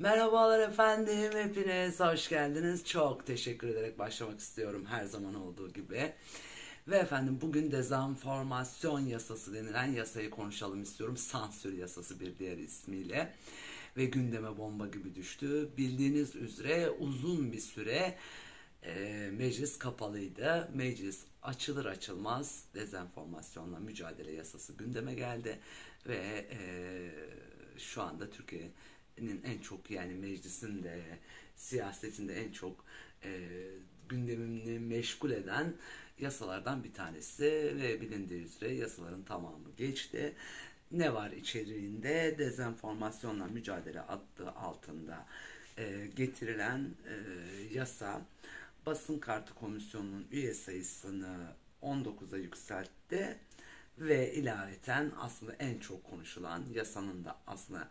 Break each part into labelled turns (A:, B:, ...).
A: Merhabalar efendim, hepiniz hoş geldiniz. Çok teşekkür ederek başlamak istiyorum her zaman olduğu gibi. Ve efendim bugün dezenformasyon yasası denilen yasayı konuşalım istiyorum. Sansür yasası bir diğer ismiyle. Ve gündeme bomba gibi düştü. Bildiğiniz üzere uzun bir süre meclis kapalıydı. Meclis açılır açılmaz dezenformasyonla mücadele yasası gündeme geldi. Ve şu anda Türkiye'nin en çok, yani meclisin de siyasetinde en çok gündemini meşgul eden yasalardan bir tanesi ve bilindiği üzere yasaların tamamı geçti. Ne var içeriğinde? Dezenformasyonla mücadele adı altında getirilen yasa basın kartı komisyonunun üye sayısını 19'a yükseltti ve ilaveten aslında en çok konuşulan yasanın da aslında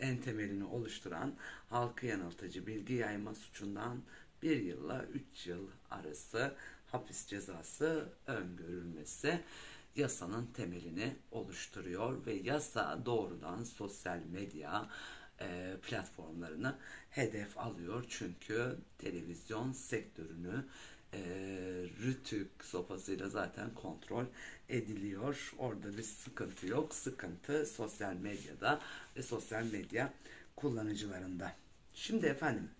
A: en temelini oluşturan halkı yanıltıcı bilgi yayma suçundan 1 yılla 3 yıl arası hapis cezası öngörülmesi yasanın temelini oluşturuyor ve yasa doğrudan sosyal medya platformlarını hedef alıyor. Çünkü televizyon sektörünü e, rütük sopasıyla zaten kontrol ediliyor. Orada bir sıkıntı yok. Sıkıntı sosyal medyada ve sosyal medya kullanıcılarında. Şimdi efendim,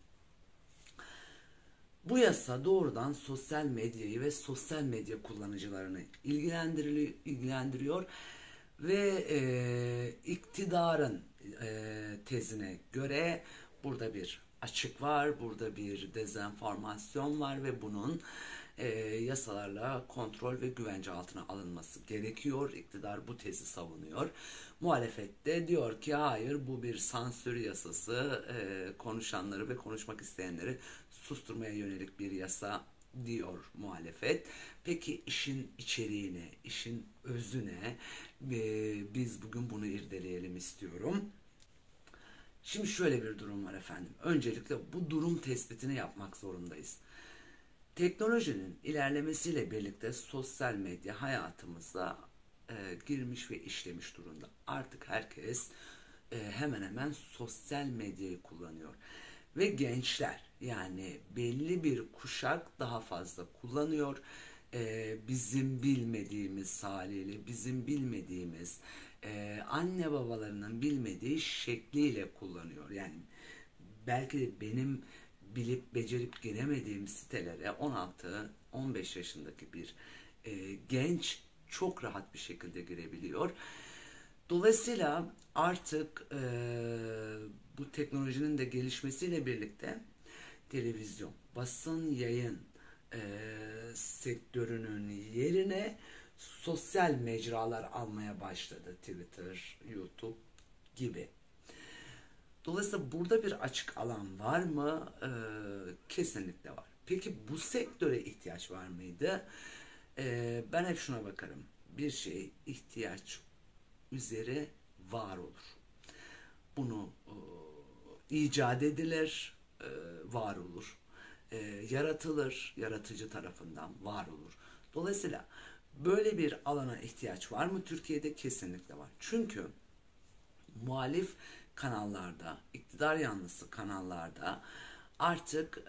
A: bu yasa doğrudan sosyal medyayı ve sosyal medya kullanıcılarını ilgilendiriyor ve iktidarın tezine göre burada bir açık var, burada bir dezenformasyon var ve bunun yasalarla kontrol ve güvence altına alınması gerekiyor. İktidar bu tezi savunuyor. Muhalefet de diyor ki hayır, bu bir sansür yasası, konuşanları ve konuşmak isteyenleri susturmaya yönelik bir yasa diyor muhalefet. Peki işin içeriğine, işin özüne biz bugün bunu irdeleyelim istiyorum. Şimdi şöyle bir durum var efendim. Öncelikle bu durum tespitini yapmak zorundayız. Teknolojinin ilerlemesiyle birlikte sosyal medya hayatımıza girmiş ve işlemiş durumda. Artık herkes hemen hemen sosyal medyayı kullanıyor. Ve gençler, yani belli bir kuşak daha fazla kullanıyor. Bizim bilmediğimiz haliyle, bizim bilmediğimiz, anne babalarının bilmediği şekliyle kullanıyor. Yani belki de benim bilip becerip giremediğim sitelere 16-15 yaşındaki bir genç çok rahat bir şekilde girebiliyor. Dolayısıyla artık bu teknolojinin de gelişmesiyle birlikte televizyon, basın yayın e, sektörünün yerine sosyal mecralar almaya başladı. Twitter, YouTube gibi. Dolayısıyla burada bir açık alan var mı? Kesinlikle var. Peki bu sektöre ihtiyaç var mıydı? Ben hep şuna bakarım. Bir şey ihtiyaç üzere var olur. Bunu icat edilir, var olur. Yaratılır, yaratıcı tarafından var olur. Dolayısıyla böyle bir alana ihtiyaç var mı Türkiye'de? Kesinlikle var. Çünkü muhalif kanallarda, iktidar yanlısı kanallarda artık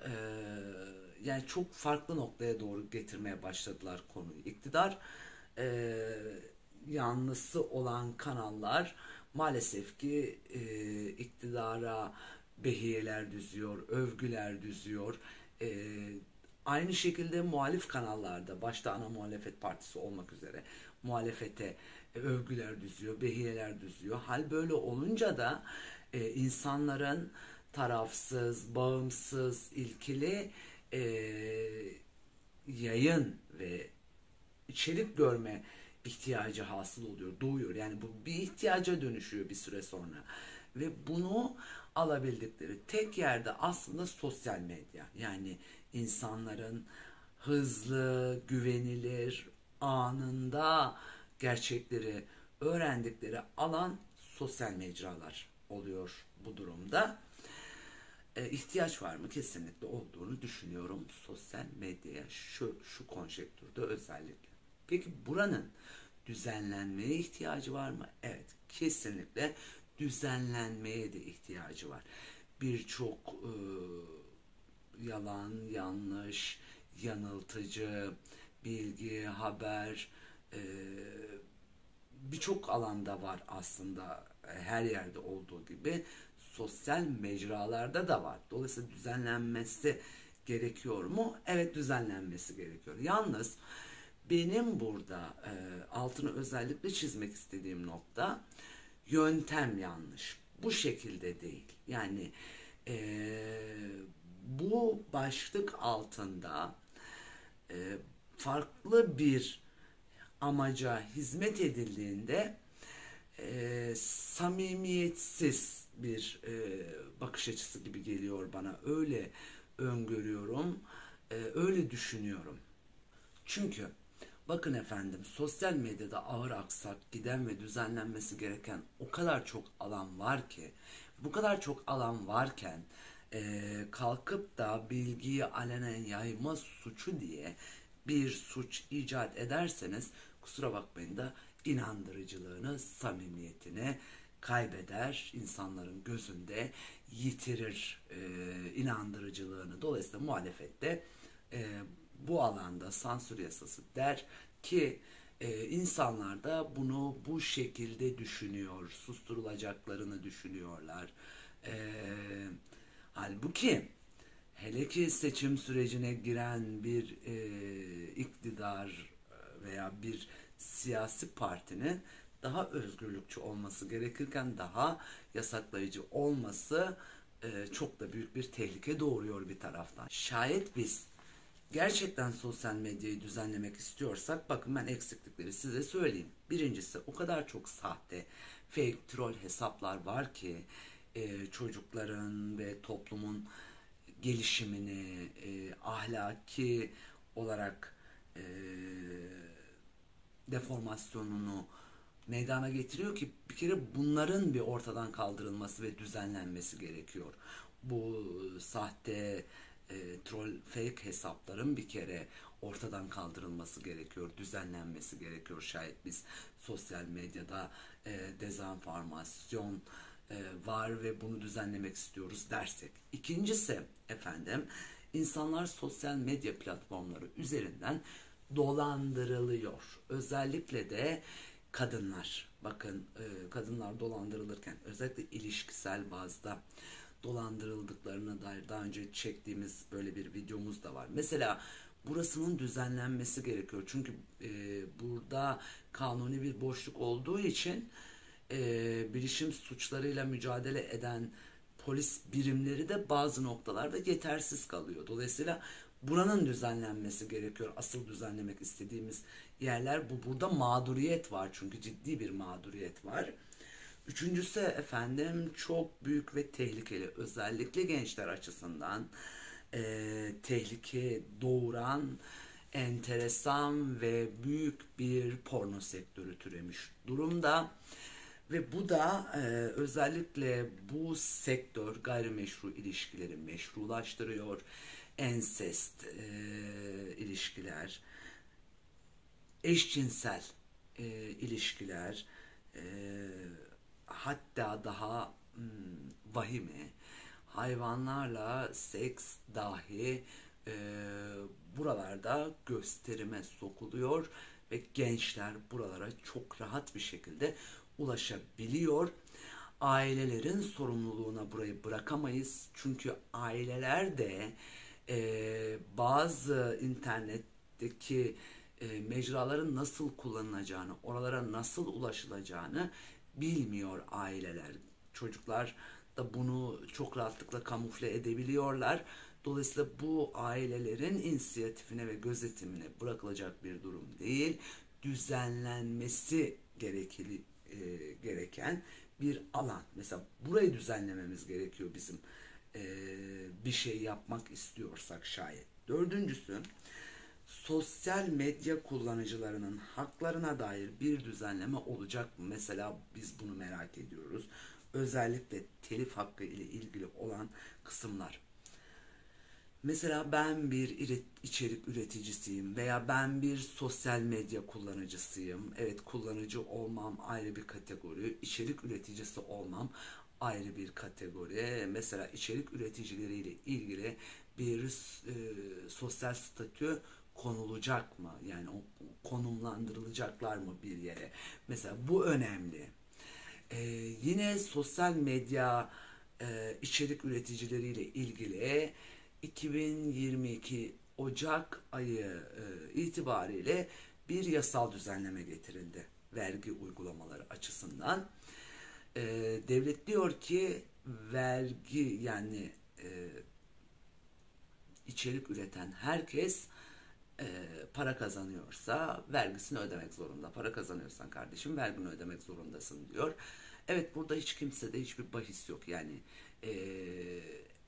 A: yani çok farklı noktaya doğru getirmeye başladılar konuyu. İktidar yanlısı olan kanallar maalesef ki iktidara behiyeler düzüyor, övgüler düzüyor. E, Aynı şekilde muhalif kanallarda, başta ana muhalefet partisi olmak üzere muhalefete övgüler düzüyor, behiyeler düzüyor. Hal böyle olunca da insanların tarafsız, bağımsız, ilkili e, yayın ve içerik görme ihtiyacı hasıl oluyor, doğuyor. Yani bu bir ihtiyaca dönüşüyor bir süre sonra. Ve bunu alabildikleri tek yerde aslında sosyal medya. Yani insanların hızlı, güvenilir, anında gerçekleri öğrendikleri alan sosyal mecralar oluyor bu durumda. İhtiyaç var mı? Kesinlikle olduğunu düşünüyorum sosyal medyaya şu konjektürde özellikle. Peki buranın düzenlenmeye ihtiyacı var mı? Evet, kesinlikle düzenlenmeye de ihtiyacı var. Birçok yalan, yanlış, yanıltıcı, bilgi, haber, e, birçok alanda var aslında, her yerde olduğu gibi sosyal mecralarda da var. Dolayısıyla düzenlenmesi gerekiyor mu? Evet, düzenlenmesi gerekiyor. Yalnız benim burada altını özellikle çizmek istediğim nokta, yöntem yanlış. Bu şekilde değil. Yani bu başlık altında farklı bir amaca hizmet edildiğinde samimiyetsiz bir bakış açısı gibi geliyor bana. Öyle öngörüyorum, öyle düşünüyorum. Çünkü bakın efendim, sosyal medyada ağır aksak giden ve düzenlenmesi gereken o kadar çok alan var ki, bu kadar çok alan varken kalkıp da bilgiyi alenen yayma suçu diye bir suç icat ederseniz, kusura bakmayın da inandırıcılığını, samimiyetini kaybeder, insanların gözünde yitirir inandırıcılığını. Dolayısıyla muhalefette bu alanda sansür yasası der ki insanlar da bunu bu şekilde düşünüyor, susturulacaklarını düşünüyorlar. E, Halbuki hele ki seçim sürecine giren bir iktidar veya bir siyasi partinin daha özgürlükçü olması gerekirken daha yasaklayıcı olması çok da büyük bir tehlike doğuruyor bir taraftan. Şayet biz gerçekten sosyal medyayı düzenlemek istiyorsak, bakın ben eksiklikleri size söyleyeyim. Birincisi, o kadar çok sahte, fake, troll hesaplar var ki çocukların ve toplumun gelişimini ahlaki olarak deformasyonunu meydana getiriyor ki bir kere bunların bir ortadan kaldırılması ve düzenlenmesi gerekiyor. Bu sahte troll, fake hesapların bir kere ortadan kaldırılması gerekiyor, düzenlenmesi gerekiyor. Şayet biz sosyal medyada dezenformasyon var ve bunu düzenlemek istiyoruz dersek. İkincisi efendim, insanlar sosyal medya platformları üzerinden dolandırılıyor. Özellikle de kadınlar. Bakın kadınlar dolandırılırken özellikle ilişkisel bazda dolandırıldıklarına dair daha önce çektiğimiz böyle bir videomuz da var. Mesela burasının düzenlenmesi gerekiyor. Çünkü burada kanuni bir boşluk olduğu için bilişim suçlarıyla mücadele eden polis birimleri de bazı noktalarda yetersiz kalıyor. Dolayısıyla buranın düzenlenmesi gerekiyor. Asıl düzenlemek istediğimiz yerler bu. Burada mağduriyet var, çünkü ciddi bir mağduriyet var. Üçüncüsü efendim, çok büyük ve tehlikeli, özellikle gençler açısından tehlike doğuran enteresan ve büyük bir porno sektörü türemiş durumda. Ve bu da özellikle bu sektör gayrimeşru ilişkileri meşrulaştırıyor. Ensest ilişkiler, eşcinsel ilişkiler, e, hatta daha vahimi hayvanlarla seks dahi buralarda gösterime sokuluyor ve gençler buralara çok rahat bir şekilde ulaşabiliyor. Ailelerin sorumluluğuna burayı bırakamayız. Çünkü aileler de bazı internetteki mecraların nasıl kullanılacağını, oralara nasıl ulaşılacağını bilmiyor aileler. Çocuklar da bunu çok rahatlıkla kamufle edebiliyorlar. Dolayısıyla bu ailelerin inisiyatifine ve gözetimine bırakılacak bir durum değil. Düzenlenmesi gereken bir alan. Mesela burayı düzenlememiz gerekiyor bizim bir şey yapmak istiyorsak şayet. Dördüncüsü, sosyal medya kullanıcılarının haklarına dair bir düzenleme olacak mı? Mesela biz bunu merak ediyoruz. Özellikle telif hakkı ile ilgili olan kısımlar. Mesela ben bir içerik üreticisiyim veya ben bir sosyal medya kullanıcısıyım. Evet, kullanıcı olmam ayrı bir kategori, içerik üreticisi olmam ayrı bir kategori. Mesela içerik üreticileriyle ilgili bir sosyal statü konulacak mı? Yani konumlandırılacaklar mı bir yere? Mesela bu önemli. Yine sosyal medya içerik üreticileriyle ilgili 2022 Ocak ayı itibariyle bir yasal düzenleme getirildi vergi uygulamaları açısından. Devlet diyor ki vergi, yani içerik üreten herkes para kazanıyorsa vergisini ödemek zorunda. Para kazanıyorsan kardeşim vergini ödemek zorundasın diyor. Evet, burada hiç kimsede hiçbir bahis yok. Yani e,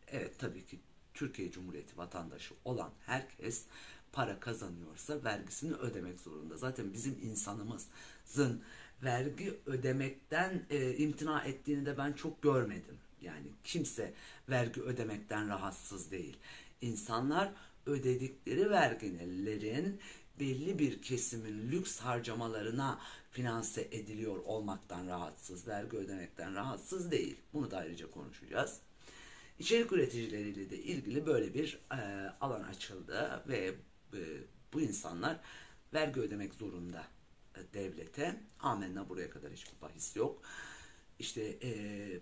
A: evet, tabii ki Türkiye Cumhuriyeti vatandaşı olan herkes para kazanıyorsa vergisini ödemek zorunda. Zaten bizim insanımızın vergi ödemekten imtina ettiğini de ben çok görmedim. Yani kimse vergi ödemekten rahatsız değil. İnsanlar ödedikleri vergilerin belli bir kesimin lüks harcamalarına finanse ediliyor olmaktan rahatsız, vergi ödemekten rahatsız değil. Bunu da ayrıca konuşacağız. İçerik üreticileriyle de ilgili böyle bir alan açıldı ve bu insanlar vergi ödemek zorunda devlete. Amenna, buraya kadar hiçbir bahis yok. İşte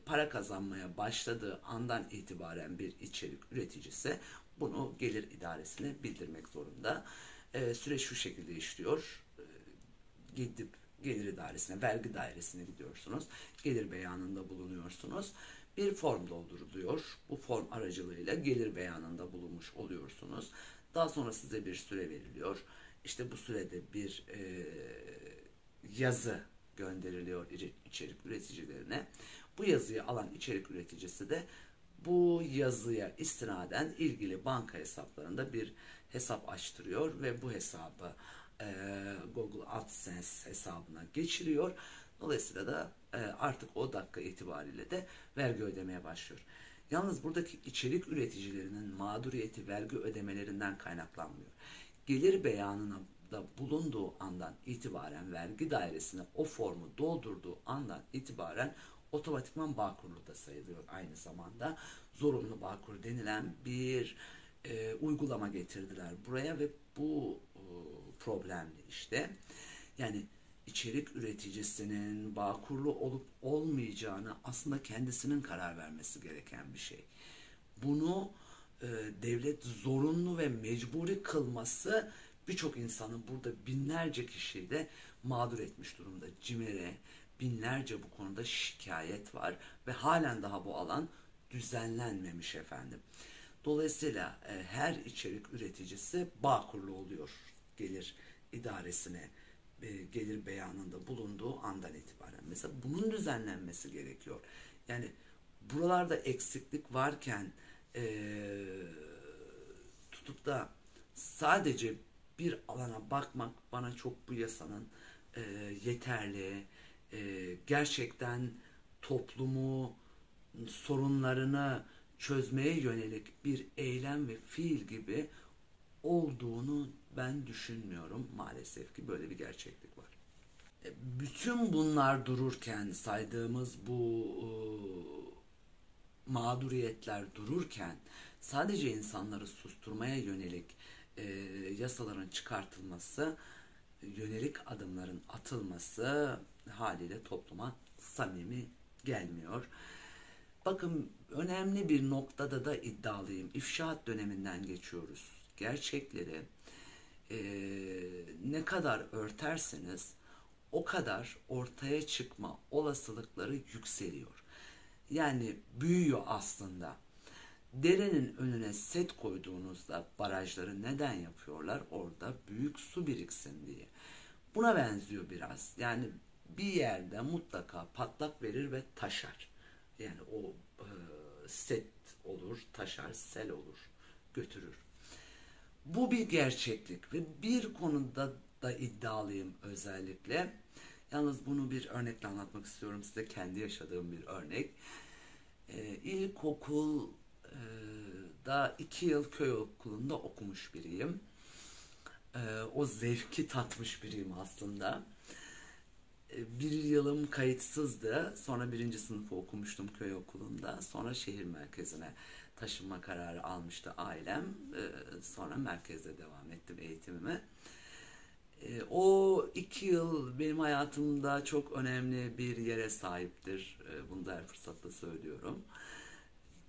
A: para kazanmaya başladığı andan itibaren bir içerik üreticisi bunu gelir idaresine bildirmek zorunda. Süreç şu şekilde işliyor. Gidip gelir idaresine, vergi dairesine gidiyorsunuz. Gelir beyanında bulunuyorsunuz. Bir form dolduruluyor. Bu form aracılığıyla gelir beyanında bulunmuş oluyorsunuz. Daha sonra size bir süre veriliyor. İşte bu sürede bir yazı gönderiliyor içerik üreticilerine. Bu yazıyı alan içerik üreticisi de bu yazıya istinaden ilgili banka hesaplarında bir hesap açtırıyor ve bu hesabı Google AdSense hesabına geçiriyor. Dolayısıyla da artık o dakika itibariyle de vergi ödemeye başlıyor. Yalnız buradaki içerik üreticilerinin mağduriyeti vergi ödemelerinden kaynaklanmıyor. Gelir beyanına da bulunduğu andan itibaren, vergi dairesine o formu doldurduğu andan itibaren otomatikman Bağkurlu da sayılıyor aynı zamanda. Zorunlu Bağkur denilen bir uygulama getirdiler buraya ve bu problemli işte. Yani içerik üreticisinin Bağkurlu olup olmayacağını aslında kendisinin karar vermesi gereken bir şey. Bunu devlet zorunlu ve mecburi kılması birçok insanı, burada binlerce kişiyi de mağdur etmiş durumda. CİMER'e binlerce bu konuda şikayet var ve halen daha bu alan düzenlenmemiş efendim. Dolayısıyla her içerik üreticisi Bağkurlu oluyor gelir idaresine gelir beyanında bulunduğu andan itibaren. Mesela bunun düzenlenmesi gerekiyor. Yani buralarda eksiklik varken tutup da sadece bir alana bakmak bana çok bu yasanın yeterli, gerçekten toplumu sorunlarını çözmeye yönelik bir eylem ve fiil gibi olduğunu ben düşünmüyorum. Maalesef ki böyle bir gerçeklik var. Bütün bunlar dururken, saydığımız bu mağduriyetler dururken, sadece insanları susturmaya yönelik yasaların çıkartılması, yönelik adımların atılması haliyle topluma samimi gelmiyor. Bakın, önemli bir noktada da iddialıyım. İfşaat döneminden geçiyoruz. Gerçekleri ne kadar örterseniz o kadar ortaya çıkma olasılıkları yükseliyor. Yani büyüyor aslında. Derenin önüne set koyduğunuzda barajları neden yapıyorlar? Orada büyük su biriksin diye. Buna benziyor biraz. Yani bir yerde mutlaka patlak verir ve taşar. Yani o set olur, taşar, sel olur, götürür. Bu bir gerçeklik ve bir konuda da iddialıyım özellikle. Yalnız bunu bir örnekle anlatmak istiyorum size, kendi yaşadığım bir örnek. İlkokulda da 2 yıl köy okulunda okumuş biriyim. O zevki tatmış biriyim aslında. Bir yılım kayıtsızdı. Sonra birinci sınıfı okumuştum köy okulunda. Sonra şehir merkezine taşınma kararı almıştı ailem. Sonra merkezde devam ettim eğitimime. O 2 yıl benim hayatımda çok önemli bir yere sahiptir. Bunu da her fırsatta söylüyorum.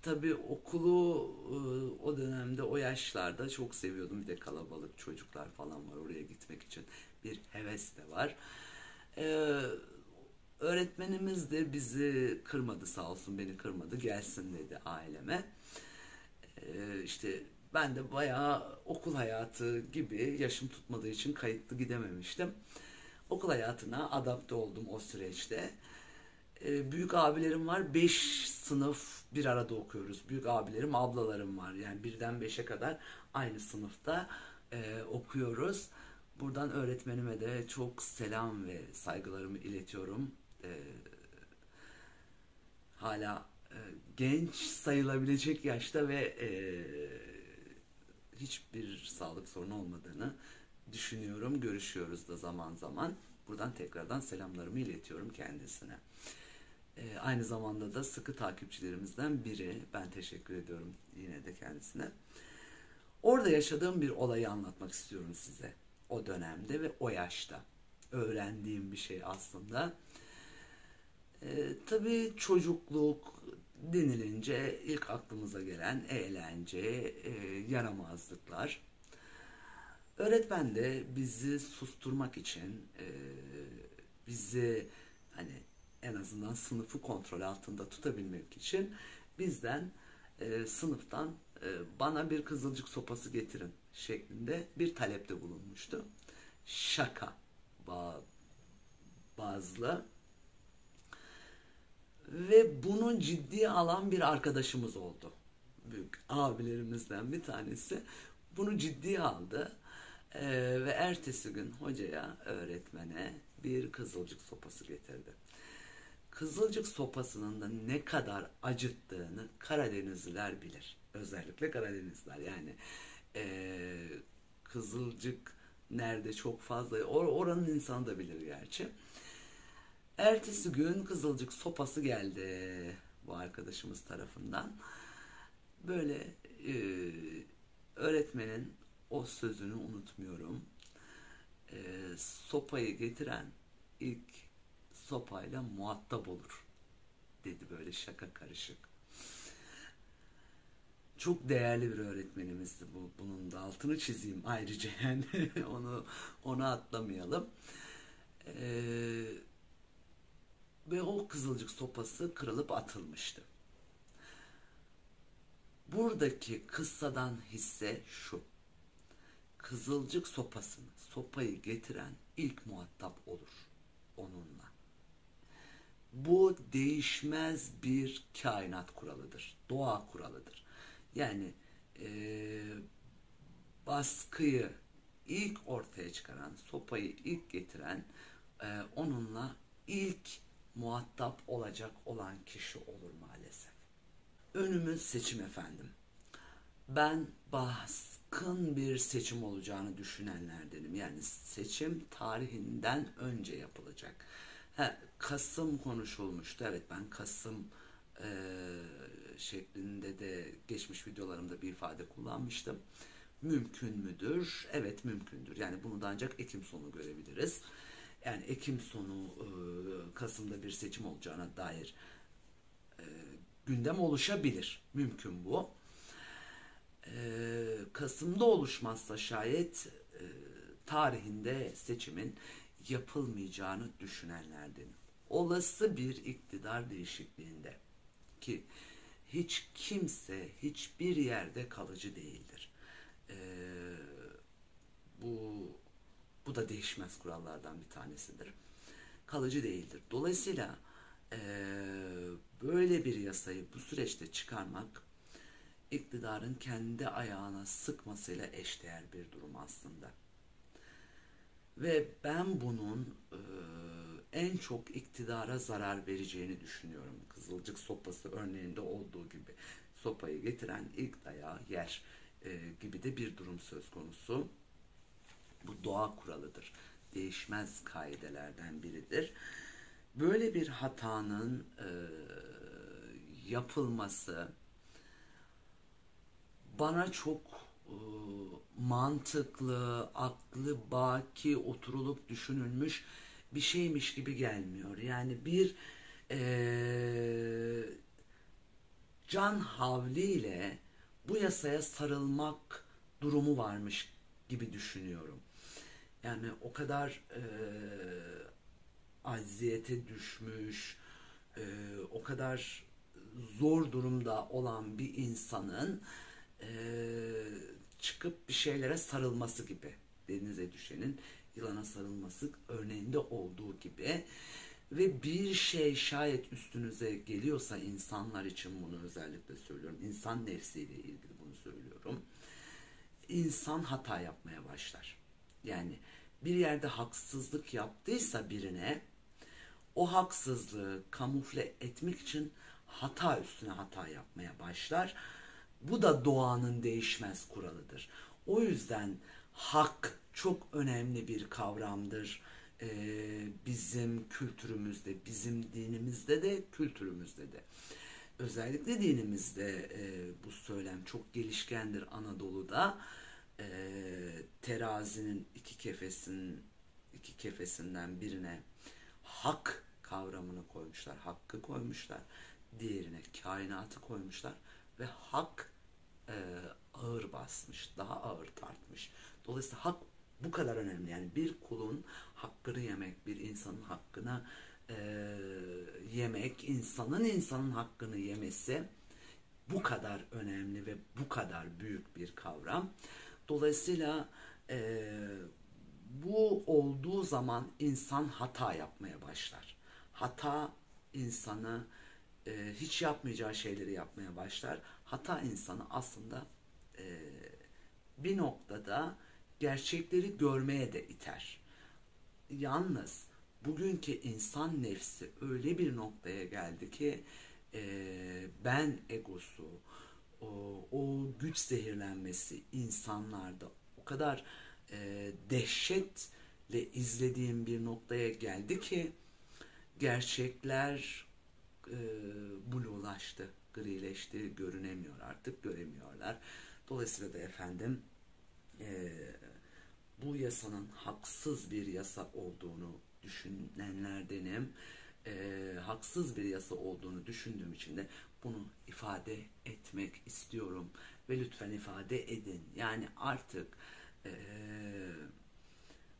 A: Tabii okulu o dönemde, o yaşlarda çok seviyordum. Bir de kalabalık çocuklar falan var, oraya gitmek için bir heves de var. Ee, Öğretmenimiz de bizi kırmadı, sağ olsun beni kırmadı. Gelsin dedi aileme. İşte ben de bayağı okul hayatı gibi yaşım tutmadığı için kayıtlı gidememiştim. Okul hayatına adapte oldum o süreçte. Büyük abilerim var. 5 sınıf bir arada okuyoruz. Büyük abilerim, ablalarım var. Yani birden beşe kadar aynı sınıfta okuyoruz. Buradan öğretmenime de çok selam ve saygılarımı iletiyorum. Hala genç sayılabilecek yaşta ve hiçbir sağlık sorunu olmadığını düşünüyorum. Görüşüyoruz da zaman zaman. Buradan tekrardan selamlarımı iletiyorum kendisine. Aynı zamanda da sıkı takipçilerimizden biri. Ben teşekkür ediyorum yine de kendisine. Orada yaşadığım bir olayı anlatmak istiyorum size. O dönemde ve o yaşta. Öğrendiğim bir şey aslında. Tabii çocukluk denilince ilk aklımıza gelen eğlence, yaramazlıklar. Öğretmen de bizi susturmak için, bizi hani en azından sınıfı kontrol altında tutabilmek için bizden sınıftan bana bir kızılcık sopası getirin şeklinde bir talepte bulunmuştu. Şaka bazlı ve bunu ciddiye alan bir arkadaşımız oldu. Büyük abilerimizden bir tanesi bunu ciddiye aldı. Ve ertesi gün hocaya, öğretmene bir kızılcık sopası getirdi. Kızılcık sopasının da ne kadar acıttığını Karadenizliler bilir. Özellikle Karadenizliler. Yani kızılcık nerede çok fazla, oranın insanı da bilir gerçi. Ertesi gün kızılcık sopası geldi bu arkadaşımız tarafından. Böyle öğretmenin o sözünü unutmuyorum. Sopayı getiren ilk sopayla muhatap olur dedi, böyle şaka karışık. Çok değerli bir öğretmenimizdi bu. Bunun da altını çizeyim ayrıca, yani onu atlamayalım. Ve o kızılcık sopası kırılıp atılmıştı. Buradaki kıssadan hisse şu: kızılcık sopayı getiren ilk muhatap olur onunla. Bu değişmez bir kainat kuralıdır, doğa kuralıdır. Yani baskıyı ilk ortaya çıkaran, sopayı ilk getiren, onunla ilk muhatap olacak olan kişi olur maalesef. Önümüz seçim efendim. Ben baskın bir seçim olacağını düşünenlerdenim. Yani seçim tarihinden önce yapılacak. Kasım konuşulmuştu. Evet, ben Kasım şeklinde de geçmiş videolarımda bir ifade kullanmıştım. Mümkün müdür? Evet, mümkündür. Yani bunu da ancak Ekim sonu görebiliriz. Yani Ekim sonu Kasım'da bir seçim olacağına dair gündem oluşabilir. Mümkün bu. Kasım'da oluşmazsa şayet tarihinde seçimin yapılmayacağını düşünenlerdenim. Olası bir iktidar değişikliğinde, ki hiç kimse hiçbir yerde kalıcı değildir. Bu da değişmez kurallardan bir tanesidir. Kalıcı değildir. Dolayısıyla böyle bir yasayı bu süreçte çıkarmak iktidarın kendi ayağına sıkmasıyla eşdeğer bir durum aslında. Ve ben bunun en çok iktidara zarar vereceğini düşünüyorum. Kızılcık sopası örneğinde olduğu gibi. sopayı getiren ilk dayağı yer gibi de bir durum söz konusu. Bu doğa kuralıdır. Değişmez kaidelerden biridir. Böyle bir hatanın yapılması bana çok mantıklı, aklı baki oturulup düşünülmüş bir şeymiş gibi gelmiyor. Yani bir can havliyle bu yasaya sarılmak durumu varmış gibi düşünüyorum. Yani o kadar acziyete düşmüş, o kadar zor durumda olan bir insanın çıkıp bir şeylere sarılması gibi, denize düşenin yılana sarılması örneğinde olduğu gibi. Ve bir şey şayet üstünüze geliyorsa, insanlar için bunu özellikle söylüyorum, insan nefsiyle ilgili bunu söylüyorum, insan hata yapmaya başlar. Yani bir yerde haksızlık yaptıysa birine, o haksızlığı kamufle etmek için hata üstüne hata yapmaya başlar. Bu da doğanın değişmez kuralıdır. O yüzden hak çok önemli bir kavramdır. Bizim kültürümüzde, bizim dinimizde de, kültürümüzde de. Özellikle dinimizde bu söylem çok gelişkendir Anadolu'da. Terazinin iki kefesinden birine hak kavramını koymuşlar, hakkı koymuşlar. Diğerine kainatı koymuşlar ve hak e, ağır basmış, daha ağır tartmış. Dolayısıyla hak bu kadar önemli. Yani bir kulun hakkını yemek, bir insanın hakkını yemek, insanın hakkını yemesi bu kadar önemli ve bu kadar büyük bir kavram. Dolayısıyla bu olduğu zaman insan hata yapmaya başlar. Hata insanı hiç yapmayacağı şeyleri yapmaya başlar. Hata insanı aslında e, bir noktada gerçekleri görmeye de iter. Yalnız bugünkü insan nefsi öyle bir noktaya geldi ki ben egosu, o güç zehirlenmesi insanlarda o kadar dehşetle izlediğim bir noktaya geldi ki gerçekler blulaştı, grileşti, görünemiyor artık, göremiyorlar. Dolayısıyla da efendim e, bu yasanın haksız bir yasa olduğunu düşünenlerdenim. Haksız bir yasa olduğunu düşündüğüm için de bunu ifade etmek istiyorum ve lütfen ifade edin. Yani artık e,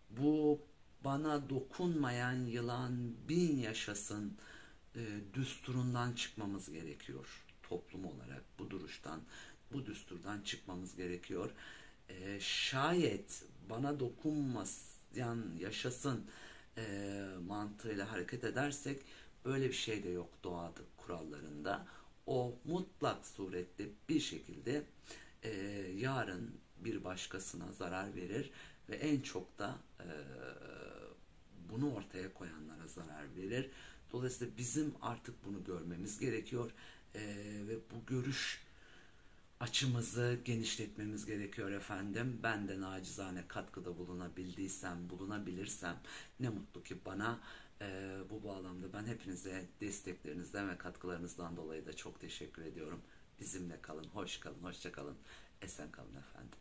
A: bu bana dokunmayan yılan bin yaşasın düsturundan çıkmamız gerekiyor toplum olarak, bu duruştan, bu düsturdan çıkmamız gerekiyor. Şayet bana dokunmayan yaşasın mantığıyla hareket edersek böyle bir şey de yok doğada kurallarında. O mutlak surette bir şekilde yarın bir başkasına zarar verir ve en çok da bunu ortaya koyanlara zarar verir. Dolayısıyla bizim artık bunu görmemiz gerekiyor ve bu görüş açımızı genişletmemiz gerekiyor efendim. Ben de nacizane katkıda bulunabildiysem, bulunabilirsem ne mutlu ki bana. Bu bağlamda ben hepinize desteklerinizden ve katkılarınızdan dolayı da çok teşekkür ediyorum. Bizimle kalın, hoş kalın, hoşça kalın, esen kalın efendim.